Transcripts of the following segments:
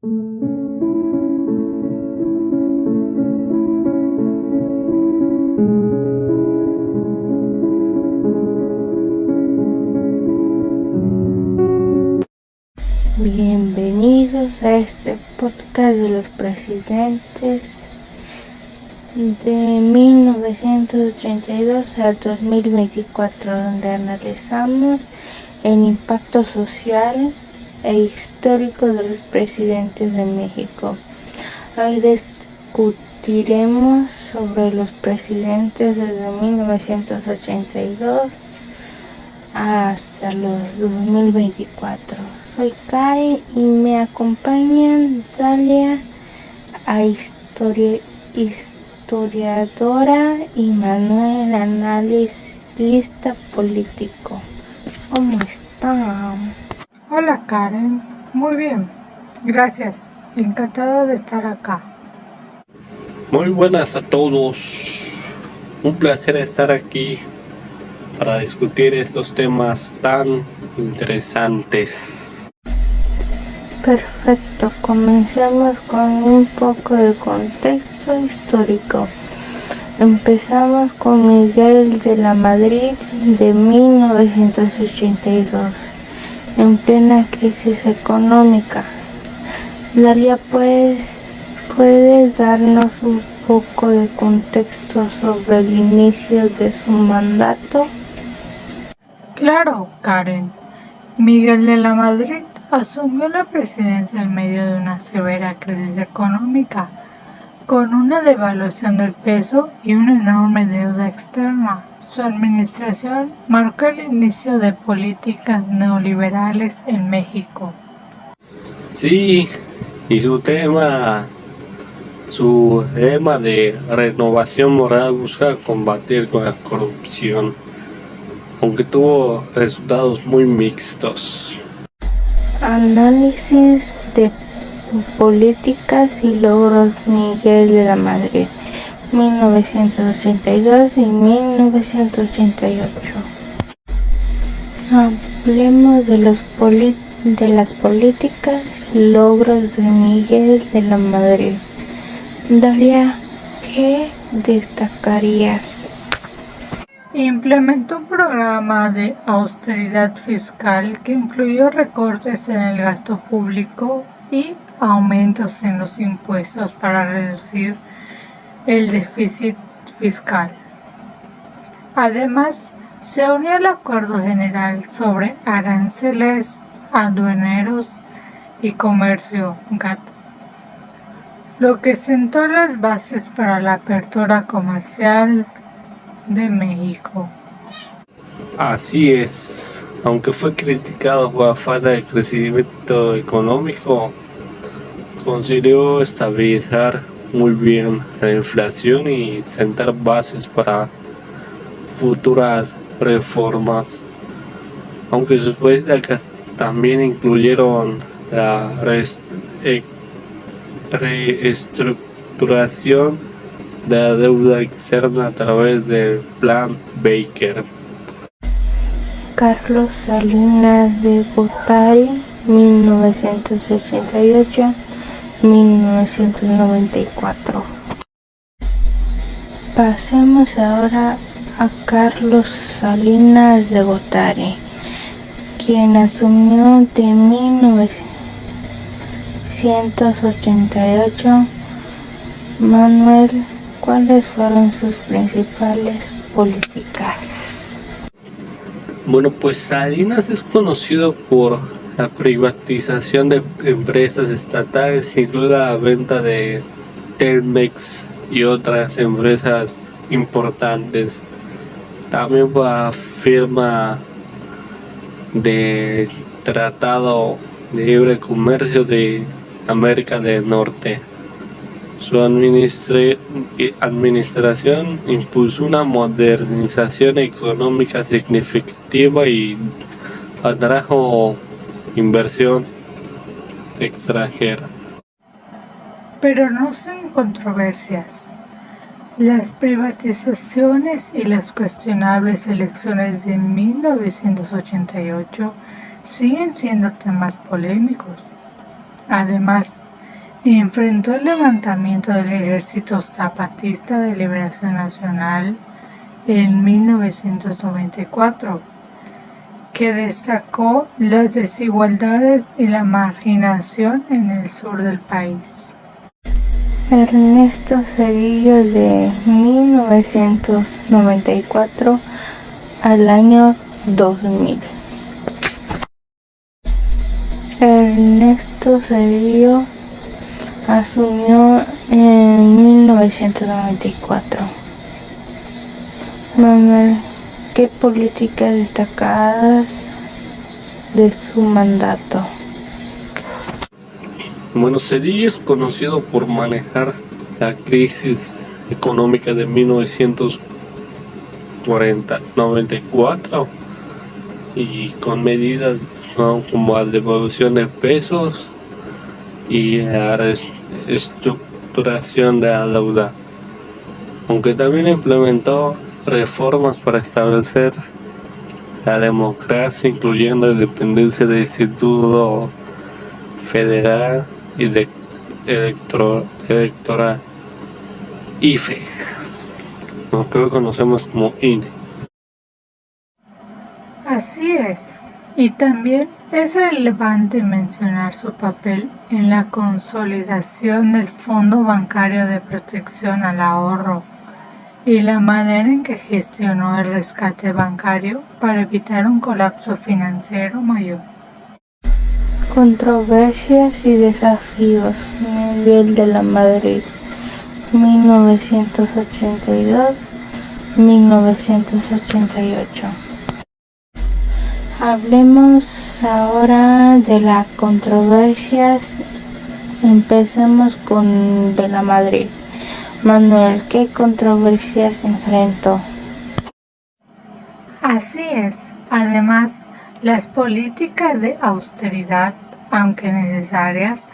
Bienvenidos a este podcast de los presidentes de 1982 al 2024, donde analizamos el impacto social e histórico de los presidentes de México. Hoy discutiremos sobre los presidentes desde 1982 hasta los 2024. Soy Karen y me acompañan Dalia, historiadora, y Manuel, analista político. ¿Cómo están? Hola Karen, muy bien, gracias, encantada de estar acá. Muy buenas a todos, un placer estar aquí para discutir estos temas tan interesantes. Perfecto, comencemos con un poco de contexto histórico. Empezamos con Miguel de la Madrid de 1982, en plena crisis económica. Dalia, ¿puedes darnos un poco de contexto sobre el inicio de su mandato? Claro, Karen. Miguel de la Madrid asumió la presidencia en medio de una severa crisis económica, con una devaluación del peso y una enorme deuda externa. Su administración marcó el inicio de políticas neoliberales en México. Sí, y su lema de renovación moral busca combatir con la corrupción, aunque tuvo resultados muy mixtos. Análisis de políticas y logros Miguel de la Madrid, 1982 y 1988. Hablemos de las políticas y logros de Miguel de la Madrid. Dalia, ¿qué destacarías? Implementó un programa de austeridad fiscal que incluyó recortes en el gasto público y aumentos en los impuestos para reducir el déficit fiscal. Además, se unió al Acuerdo General sobre Aranceles Aduaneros y Comercio (GATT), lo que sentó las bases para la apertura comercial de México. Así es, aunque fue criticado por la falta de crecimiento económico, consiguió estabilizar muy bien la inflación y sentar bases para futuras reformas, aunque sus políticas también incluyeron la reestructuración de la deuda externa a través del Plan Baker. Carlos Salinas de Gortari, 1988-1994. Pasemos ahora a Carlos Salinas de Gortari, quien asumió de 1988. Manuel, ¿cuáles fueron sus principales políticas? Bueno, pues Salinas es conocido por la privatización de empresas estatales, incluida la venta de Telmex y otras empresas importantes. También por la firma del Tratado de Libre Comercio de América del Norte. Su administración impulsó una modernización económica significativa y atrajo inversión extranjera. Pero no sin controversias. Las privatizaciones y las cuestionables elecciones de 1988 siguen siendo temas polémicos. Además, enfrentó el levantamiento del Ejército Zapatista de Liberación Nacional en 1994, que destacó las desigualdades y la marginación en el sur del país. Ernesto Zedillo, de 1994 al año 2000. Ernesto Zedillo asumió en 1994. Manuel, ¿qué políticas destacadas de su mandato? Bueno, Cedillo es conocido por manejar la crisis económica de 1994 y con medidas, ¿no?, como la devolución de pesos y la reestructuración de la deuda, aunque también implementó reformas para establecer la democracia, incluyendo la independencia del Instituto Federal y de Electoral, IFE, lo que hoy conocemos como INE. Así es, y también es relevante mencionar su papel en la consolidación del Fondo Bancario de Protección al Ahorro y la manera en que gestionó el rescate bancario para evitar un colapso financiero mayor. Controversias y desafíos. Miguel de la Madrid, 1982-1988. Hablemos ahora de las controversias. Empecemos con de la Madrid. Manuel, ¿qué controversias enfrentó? Así es. Además, las políticas de austeridad, aunque necesarias,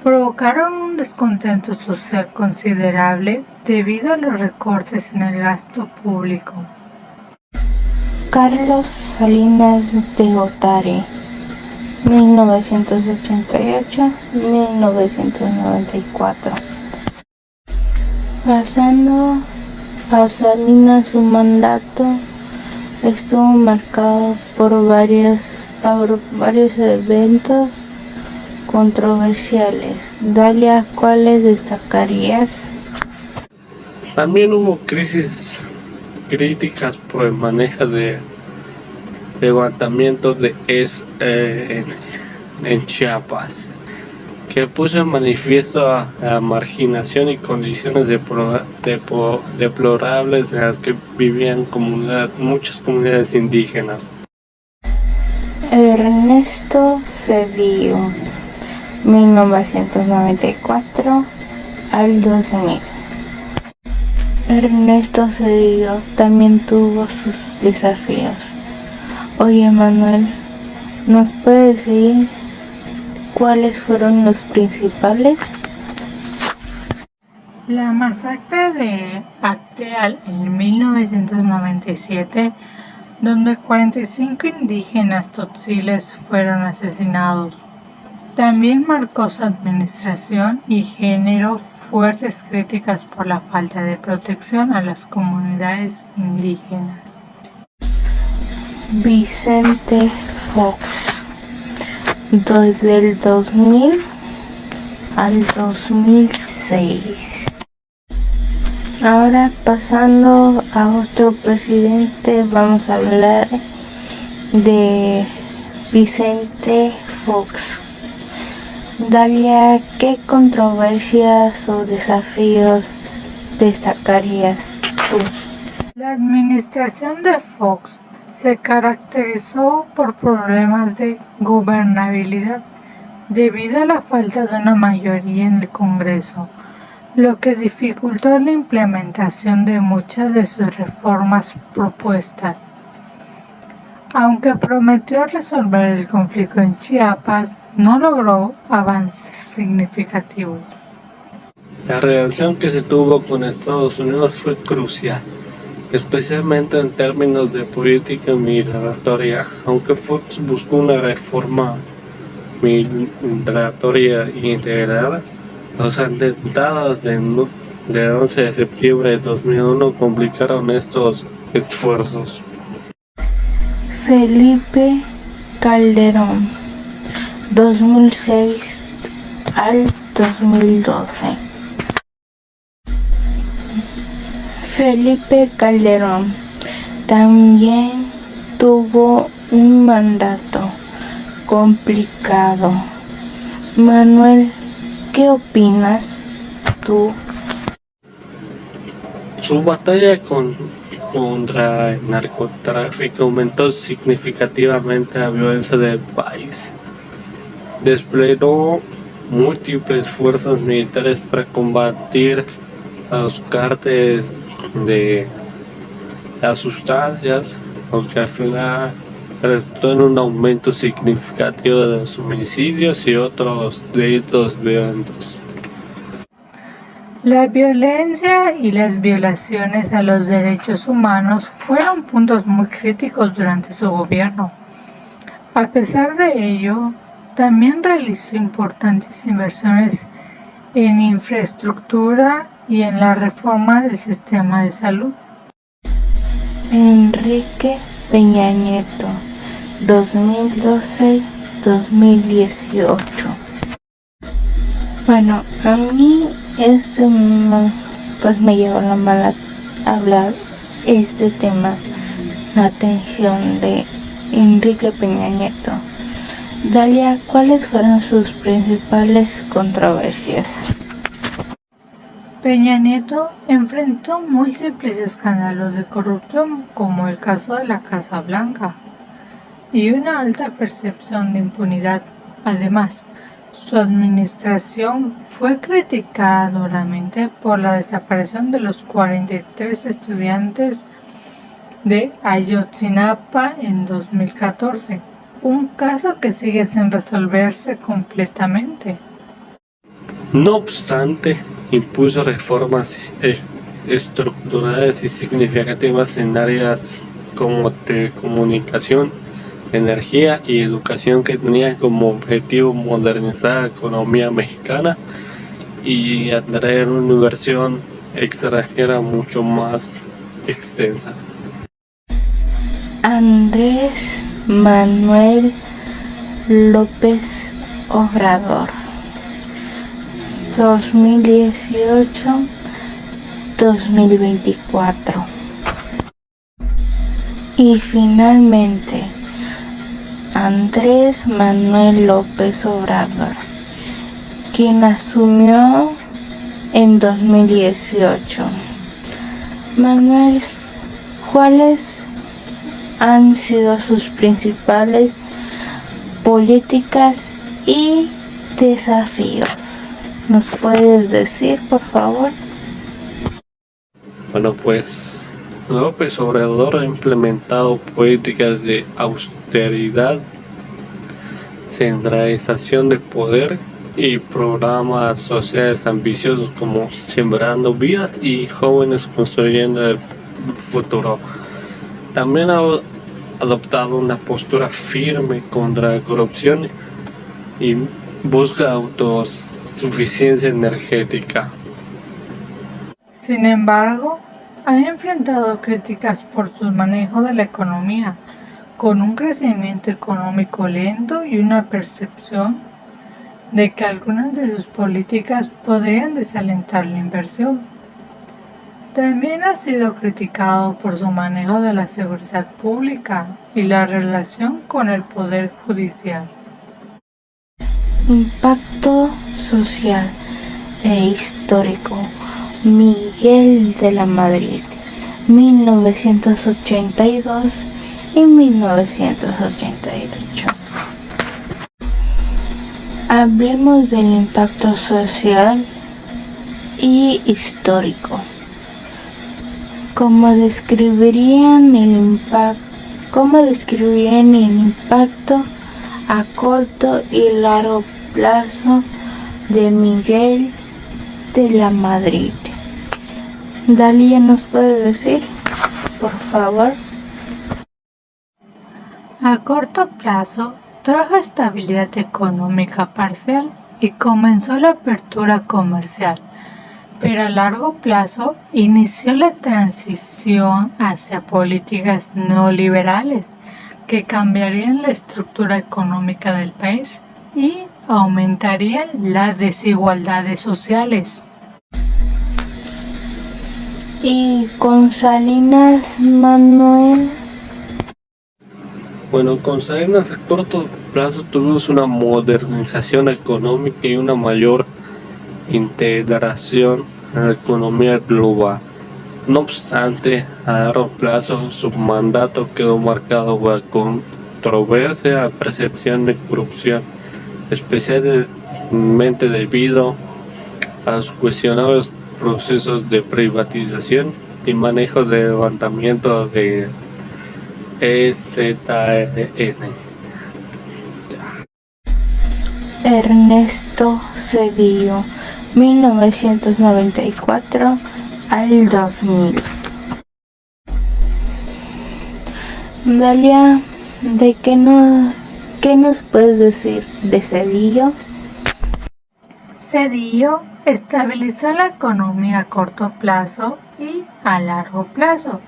provocaron un descontento social considerable debido a los recortes en el gasto público. Carlos Salinas de Gortari, 1988-1994. Pasando a Salinas, su mandato estuvo marcado por varios eventos controversiales. Dalia, ¿cuáles destacarías? También hubo crisis críticas por el manejo de levantamientos de en Chiapas, que puso en manifiesto a la marginación y condiciones deplorables en las que vivían muchas comunidades indígenas. Ernesto Zedillo, 1994 al 2000. Ernesto Zedillo también tuvo sus desafíos. Oye, Manuel, ¿nos puedes decir cuáles fueron los principales? La masacre de Acteal en 1997, donde 45 indígenas tzotzíles fueron asesinados. También marcó su administración y generó fuertes críticas por la falta de protección a las comunidades indígenas. Vicente Fox, desde el 2000 al 2006. Ahora, pasando a otro presidente, vamos a hablar de Vicente Fox. Dalia, ¿qué controversias o desafíos destacarías tú? La administración de Fox se caracterizó por problemas de gobernabilidad debido a la falta de una mayoría en el Congreso, lo que dificultó la implementación de muchas de sus reformas propuestas. Aunque prometió resolver el conflicto en Chiapas, no logró avances significativos. La relación que se tuvo con Estados Unidos fue crucial, especialmente en términos de política migratoria. Aunque Fox buscó una reforma migratoria integrada, Los atentados del 11 de septiembre de 2001 complicaron estos esfuerzos. Felipe Calderón, 2006 al 2012. Felipe Calderón también tuvo un mandato complicado. Manuel, ¿qué opinas tú? Su batalla contra el narcotráfico aumentó significativamente la violencia del país. Desplegó múltiples fuerzas militares para combatir a los cárteles de las sustancias, lo que al final resultó en un aumento significativo de los homicidios y otros delitos violentos. La violencia y las violaciones a los derechos humanos fueron puntos muy críticos durante su gobierno. A pesar de ello, también realizó importantes inversiones en infraestructura y en la reforma del sistema de salud. Enrique Peña Nieto, 2012-2018. Bueno, a mí pues me llevó la mala hablar este tema, la atención de Enrique Peña Nieto. Dalia, ¿cuáles fueron sus principales controversias? Peña Nieto enfrentó múltiples escándalos de corrupción, como el caso de la Casa Blanca, y una alta percepción de impunidad. Además, su administración fue criticada duramente por la desaparición de los 43 estudiantes de Ayotzinapa en 2014, un caso que sigue sin resolverse completamente. No obstante, impuso reformas estructurales y significativas en áreas como telecomunicación, energía y educación que tenían como objetivo modernizar la economía mexicana y atraer una inversión extranjera mucho más extensa. Andrés Manuel López Obrador, 2018-2024. Y finalmente, Andrés Manuel López Obrador, quien asumió en 2018. Manuel, ¿cuáles han sido sus principales políticas y desafíos? ¿Nos puedes decir, por favor? Bueno, pues López Obrador ha implementado políticas de austeridad, centralización de poder y programas sociales ambiciosos como Sembrando Vidas y Jóvenes Construyendo el Futuro. También ha adoptado una postura firme contra la corrupción y busca autosuficiencia energética. Sin embargo, ha enfrentado críticas por su manejo de la economía, con un crecimiento económico lento y una percepción de que algunas de sus políticas podrían desalentar la inversión. También ha sido criticado por su manejo de la seguridad pública y la relación con el Poder Judicial. Impacto social e histórico. Miguel de la Madrid, 1982 y 1988. Hablemos del impacto social y histórico. ¿Cómo describirían el impacto a corto y largo plazo de Miguel de la Madrid? Dalia, ¿nos puede decir, por favor? A corto plazo, trajo estabilidad económica parcial y comenzó la apertura comercial, pero a largo plazo inició la transición hacia políticas neoliberales que cambiarían la estructura económica del país y aumentarían las desigualdades sociales. Y con Salinas, Manuel. Bueno, con Salinas a corto plazo tuvimos una modernización económica y una mayor integración en la economía global. No obstante, a largo plazo su mandato quedó marcado por controversia, percepción de corrupción, especialmente debido a los cuestionables procesos de privatización y manejo de levantamiento de EZN. Ernesto Zedillo, 1994 al 2000. Dalia, qué nos puedes decir de Zedillo? Zedillo estabilizó la economía a corto plazo y a largo plazo.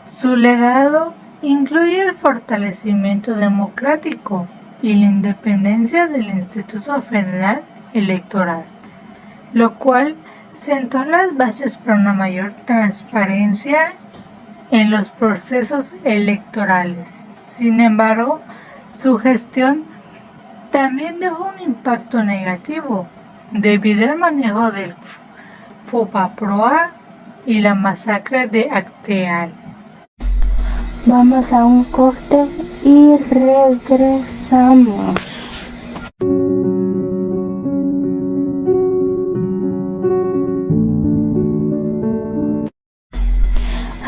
Su legado incluye el fortalecimiento democrático y la independencia del Instituto Federal Electoral, lo cual sentó las bases para una mayor transparencia en los procesos electorales. Sin embargo, su gestión también dejó un impacto negativo debido al manejo del FOBAPROA y la masacre de Acteal. Vamos a un corte y regresamos.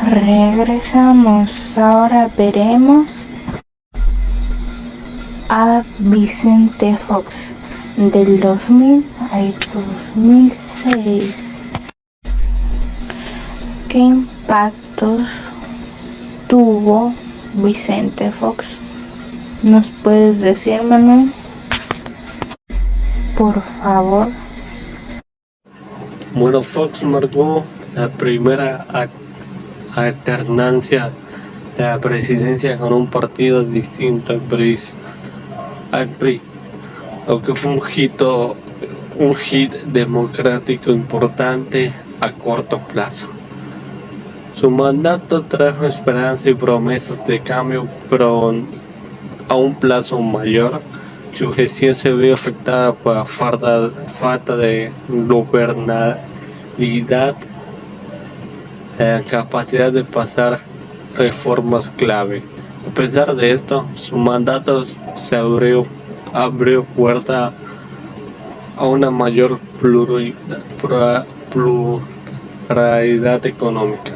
Regresamos. Ahora veremos a Vicente Fox del 2000 al 2006. ¿Qué impactos tuvo Vicente Fox? ¿Nos puedes decir, Manuel? Por favor. Bueno, Fox marcó la primera alternancia de la presidencia con un partido distinto al PRI, lo que fue un hit democrático importante a corto plazo. Su mandato trajo esperanza y promesas de cambio, pero a un plazo mayor. Su gestión se vio afectada por la falta de gobernabilidad, capacidad de pasar reformas clave. A pesar de esto, su mandato se abrió puerta a una mayor pluralidad económica.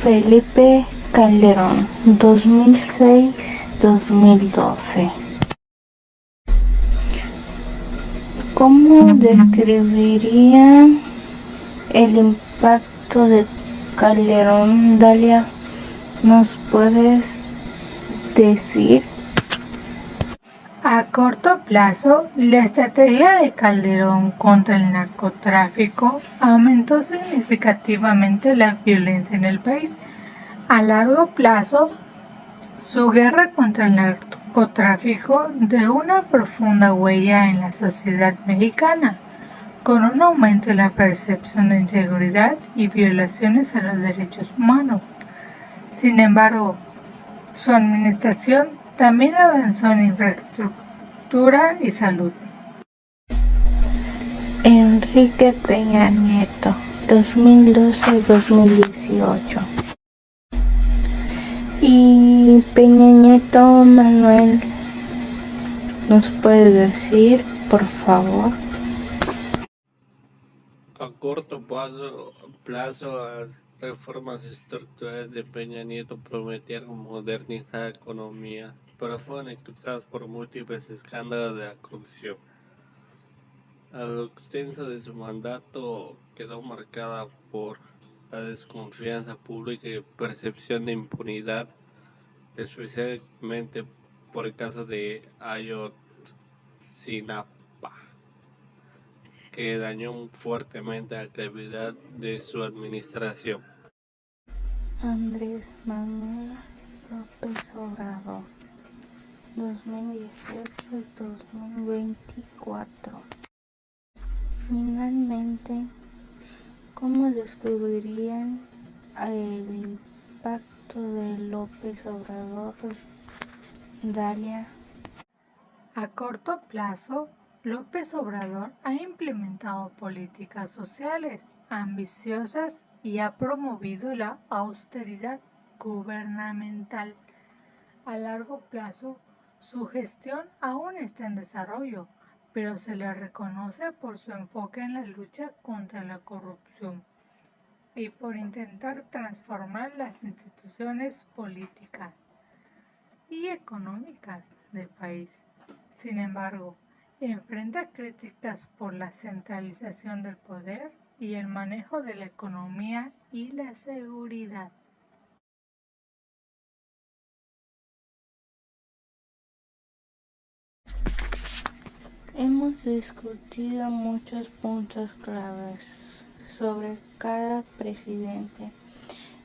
Felipe Calderón, 2006-2012. ¿Cómo describiría el impacto de Calderón, Dalia? ¿Nos puedes decir? A corto plazo, la estrategia de Calderón contra el narcotráfico aumentó significativamente la violencia en el país. A largo plazo, su guerra contra el narcotráfico dejó una profunda huella en la sociedad mexicana, con un aumento en la percepción de inseguridad y violaciones a los derechos humanos. Sin embargo, su administración también avanzó en infraestructura y salud. Enrique Peña Nieto, 2012-2018. Y Peña Nieto, Manuel, ¿nos puedes decir, por favor? A corto plazo, las reformas estructurales de Peña Nieto prometieron modernizar la economía, pero fueron eclipsadas por múltiples escándalos de la corrupción. A lo extenso de su mandato quedó marcada por la desconfianza pública y percepción de impunidad, especialmente por el caso de Ayotzinapa, que dañó fuertemente la credibilidad de su administración. Andrés Manuel López Obrador, 2018-2024. Finalmente, ¿cómo describirían el impacto de López Obrador, Dalia? A corto plazo, López Obrador ha implementado políticas sociales ambiciosas y ha promovido la austeridad gubernamental. A largo plazo, su gestión aún está en desarrollo, pero se le reconoce por su enfoque en la lucha contra la corrupción y por intentar transformar las instituciones políticas y económicas del país. Sin embargo, enfrenta críticas por la centralización del poder y el manejo de la economía y la seguridad. Hemos discutido muchos puntos claves sobre cada presidente.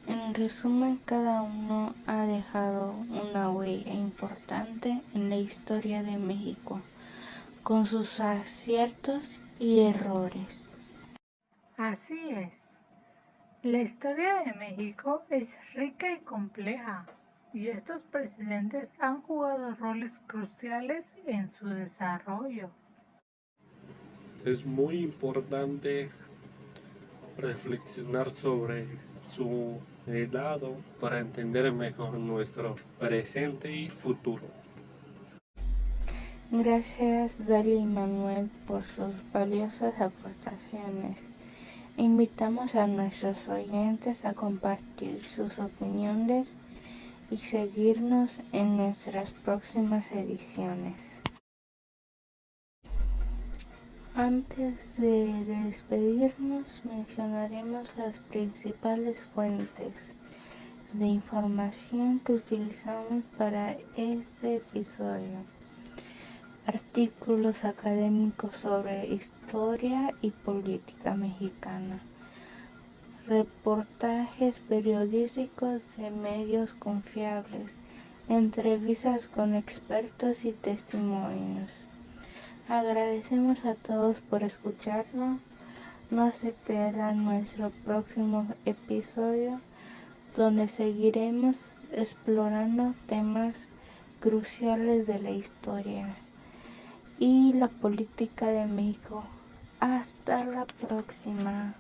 En resumen, cada uno ha dejado una huella importante en la historia de México, con sus aciertos y errores. Así es. La historia de México es rica y compleja, y estos presidentes han jugado roles cruciales en su desarrollo. Es muy importante reflexionar sobre su legado para entender mejor nuestro presente y futuro. Gracias, Dalia y Manuel, por sus valiosas aportaciones. Invitamos a nuestros oyentes a compartir sus opiniones y seguirnos en nuestras próximas ediciones. Antes de despedirnos, mencionaremos las principales fuentes de información que utilizamos para este episodio. Artículos académicos sobre historia y política mexicana. Reportajes periodísticos de medios confiables. Entrevistas con expertos y testimonios. Agradecemos a todos por escucharnos. No se pierdan nuestro próximo episodio, donde seguiremos explorando temas cruciales de la historia y la política de México. Hasta la próxima.